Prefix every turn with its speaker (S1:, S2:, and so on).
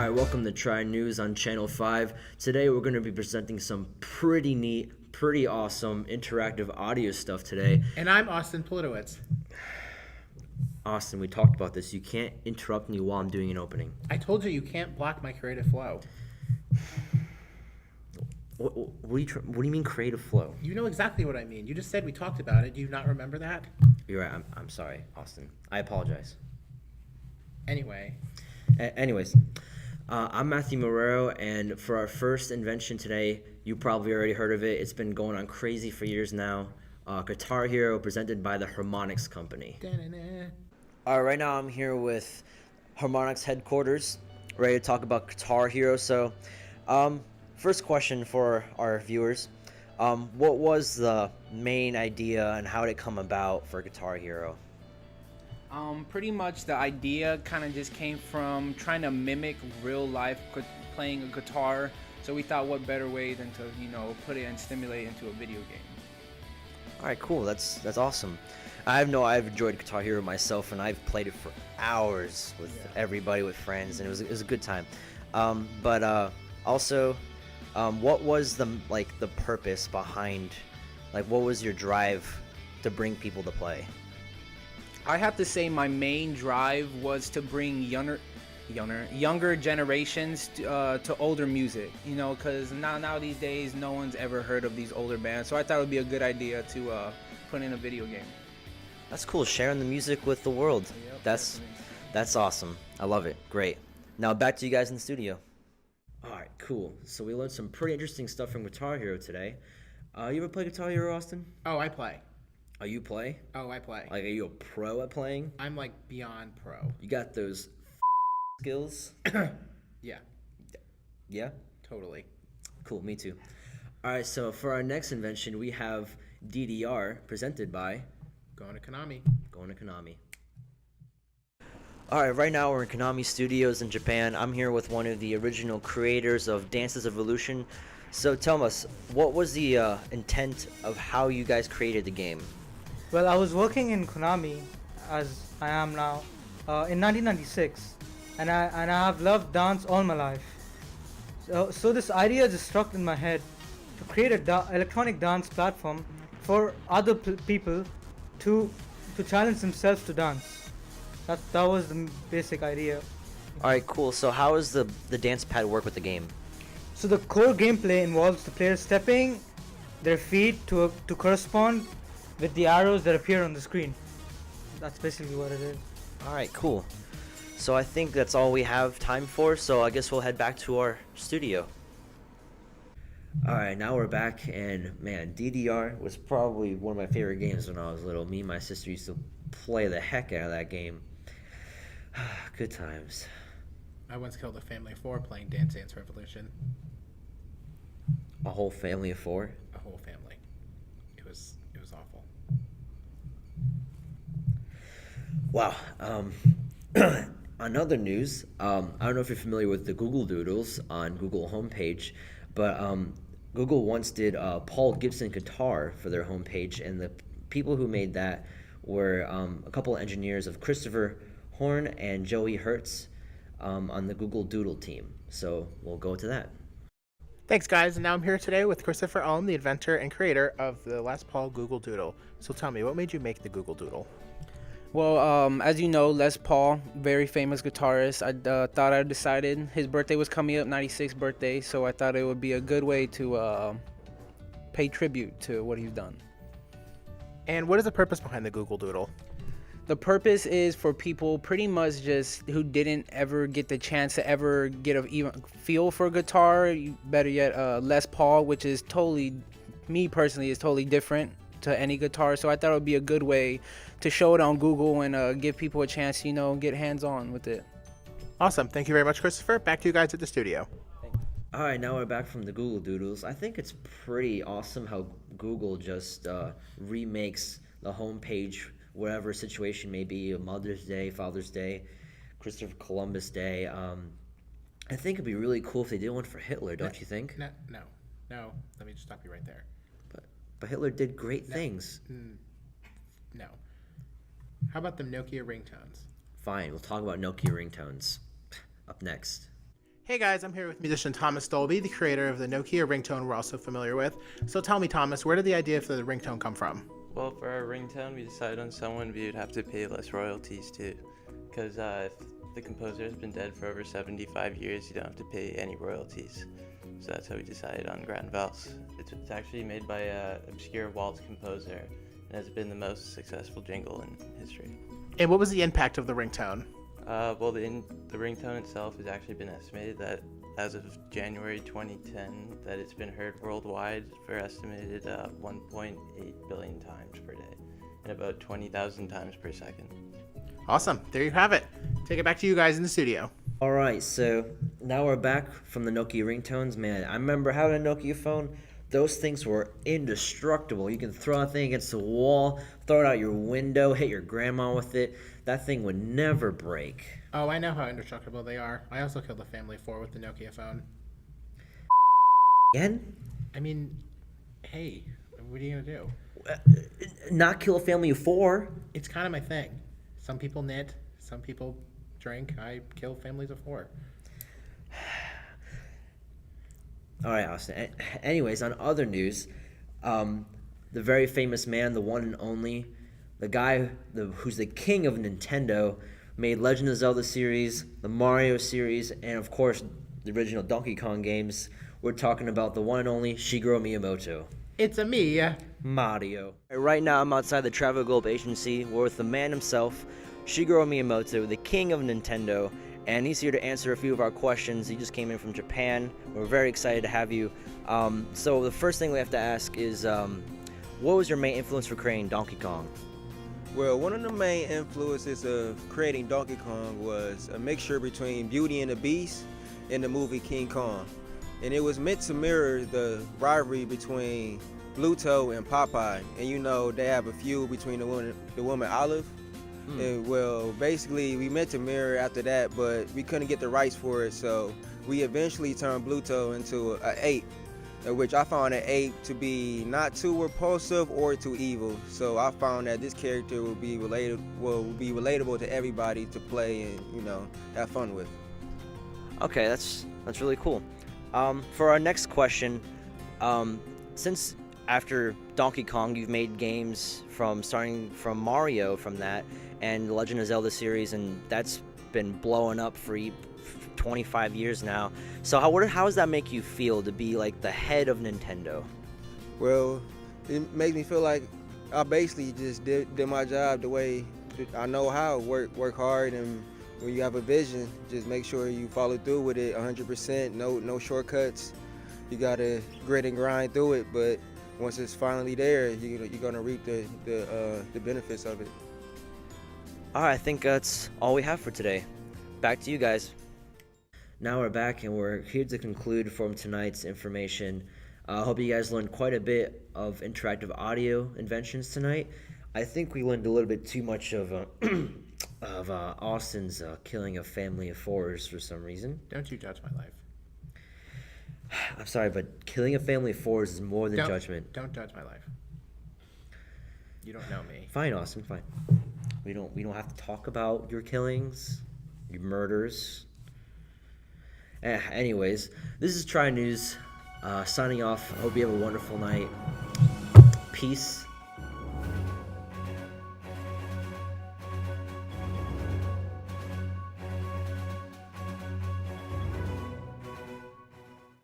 S1: Hi, welcome to Try News on Channel 5. Today we're going to be presenting some pretty neat, pretty awesome interactive audio stuff today.
S2: And I'm Austin Politowicz.
S1: Austin, we talked about this. You can't interrupt me while I'm doing an opening.
S2: I told you can't block my creative flow.
S1: What do you mean creative flow?
S2: You know exactly what I mean. You just said we talked about it. Do you not remember that?
S1: You're right. I'm sorry, Austin. I apologize.
S2: Anyway.
S1: Anyways, I'm Matthew Marrero, and for our first invention today, you probably already heard of it. It's been going on crazy for years now. Guitar Hero, presented by the Harmonix Company.
S2: Da-na-na.
S1: All right, right now I'm here with Harmonix headquarters, ready to talk about Guitar Hero. So, first question for our viewers. What was the main idea and how did it come about for Guitar Hero?
S3: Pretty much the idea kind of just came from trying to mimic real life playing a guitar. So we thought what better way than to, put it and stimulate into a video game.
S1: All right, cool. That's awesome. I've enjoyed Guitar Hero myself, and I've played it for hours with everybody, with friends, and it was a good time. Also, what was the purpose behind, what was your drive to bring people to play?
S3: I have to say my main drive was to bring younger generations to older music, because now these days no one's ever heard of these older bands. So I thought it would be a good idea to put in a video game.
S1: That's cool, sharing the music with the world.
S3: Yep,
S1: That's awesome. I love it. Great. Now back to you guys in the studio. All right, cool. So we learned some pretty interesting stuff from Guitar Hero today. You ever play Guitar Hero, Austin?
S2: Oh, I play.
S1: Oh, you play?
S2: Oh, I play.
S1: Are you a pro at playing?
S2: I'm beyond pro.
S1: You got those skills?
S2: Yeah,
S1: Yeah?
S2: totally.
S1: Cool, me too. All right, so for our next invention, we have DDR, presented by
S2: Going to Konami.
S1: Konami. All right, right now we're in Konami Studios in Japan. I'm here with one of the original creators of Dance's Evolution. So tell us, what was the intent of how you guys created the game?
S4: Well, I was working in Konami, as I am now, in 1996, and I have loved dance all my life. So this idea just struck in my head to create an electronic dance platform for other people to challenge themselves to dance. That was the basic idea.
S1: All right, cool. So how does the dance pad work with the game?
S4: So the core gameplay involves the player stepping their feet to correspond with the arrows that appear on the screen. That's basically what it is.
S1: All right, cool. So I think that's all we have time for, so I guess we'll head back to our studio. All right, now we're back, and man, DDR was probably one of my favorite games when I was little. Me and my sister used to play the heck out of that game. Good times.
S2: I once killed a family of 4 playing Dance Dance Revolution.
S1: A whole family of 4?
S2: A whole family. It was awful.
S1: Wow. On other news, I don't know if you're familiar with the Google Doodles on Google homepage, but Google once did Paul Gibson guitar for their homepage, and the people who made that were a couple of engineers of Christopher Horn and Joey Hertz on the Google Doodle team. So we'll go to that.
S2: Thanks, guys. And now I'm here today with Christopher Ohm, the inventor and creator of the Les Paul Google Doodle. So tell me, what made you make the Google Doodle?
S3: Well, as you know, Les Paul, very famous guitarist. I thought I decided his birthday was coming up, 96th birthday, so I thought it would be a good way to pay tribute to what he's done.
S2: And what is the purpose behind the Google Doodle?
S3: The purpose is for people pretty much just who didn't ever get the chance to ever get a even feel for guitar. Better yet, Les Paul, which is me personally, is totally different to any guitar. So I thought it would be a good way to show it on Google and give people a chance, get hands-on with it.
S2: Awesome. Thank you very much, Christopher. Back to you guys at the studio.
S1: All right, now we're back from the Google Doodles. I think it's pretty awesome how Google just remakes the homepage, whatever situation may be, Mother's Day, Father's Day, Christopher Columbus Day. I think it'd be really cool if they did one for Hitler, don't you think?
S2: No. Let me just stop you right there.
S1: But Hitler did great things.
S2: No. How about the Nokia ringtones?
S1: Fine, we'll talk about Nokia ringtones up next.
S2: Hey guys, I'm here with musician Thomas Dolby, the creator of the Nokia ringtone we're also familiar with. So tell me, Thomas, where did the idea for the ringtone come from?
S5: Well, for our ringtone, we decided on someone we would have to pay less royalties to. Because if the composer has been dead for over 75 years, you don't have to pay any royalties. So that's how we decided on Grand Vals. It's actually made by an obscure waltz composer and has been the most successful jingle in history.
S2: And what was the impact of the ringtone?
S5: Well, the ringtone itself has actually been estimated that as of January 2010, that it's been heard worldwide for estimated 1.8 billion times per day and about 20,000 times per second.
S2: Awesome. There you have it. Take it back to you guys in the studio.
S1: All right, so now we're back from the Nokia ringtones. Man, I remember having a Nokia phone. Those things were indestructible. You can throw a thing against the wall, throw it out your window, hit your grandma with it. That thing would never break.
S2: Oh, I know how indestructible they are. I also killed a family of 4 with the Nokia phone.
S1: Again?
S2: I mean, hey, what are you gonna do?
S1: Not kill a family of 4.
S2: It's kind of my thing. Some people knit, some people drink. I kill families of 4.
S1: All right, Austin. Anyways, on other news, the very famous man, the one and only, the guy who's the king of Nintendo, made Legend of Zelda series, the Mario series, and of course the original Donkey Kong games. We're talking about the one and only Shigeru Miyamoto.
S2: It's a me.
S1: Mario. Right now, I'm outside the Travel Globe Agency. We're with the man himself, Shigeru Miyamoto, the king of Nintendo, and he's here to answer a few of our questions. He just came in from Japan. We're very excited to have you. So the first thing we have to ask is, what was your main influence for creating Donkey Kong?
S6: Well, one of the main influences of creating Donkey Kong was a mixture between Beauty and the Beast and the movie King Kong. And it was meant to mirror the rivalry between Bluto and Popeye. And you know, they have a feud between the woman Olive. And well, basically, we meant to mirror after that, but we couldn't get the rights for it. So we eventually turned Bluto into an ape, which I found an ape to be not too repulsive or too evil. So I found that this character will be relatable to everybody to play and, you know, have fun with.
S1: Okay, that's really cool. For our next question, since after Donkey Kong you've made games starting from Mario from that and the Legend of Zelda series, and that's been blowing up for 25 years now. So how does that make you feel to be like the head of Nintendo?
S6: Well, it makes me feel like I basically just did my job the way I know how. Work hard, and when you have a vision, just make sure you follow through with it 100%. No shortcuts. You gotta grit and grind through it. But once it's finally there, you're gonna reap the benefits of it.
S1: All right, I think that's all we have for today. Back to you guys. Now we're back and we're here to conclude from tonight's information. I hope you guys learned quite a bit of interactive audio inventions tonight. I think we learned a little bit too much of Austin's killing a family of 4s for some reason.
S2: Don't you judge my life.
S1: I'm sorry, but killing a family of 4s is more than judgment.
S2: Don't judge my life. You don't know me.
S1: Fine, Austin, fine. We don't have to talk about your killings, your murders. Anyways, this is Try News signing off. I hope you have a wonderful night. Peace.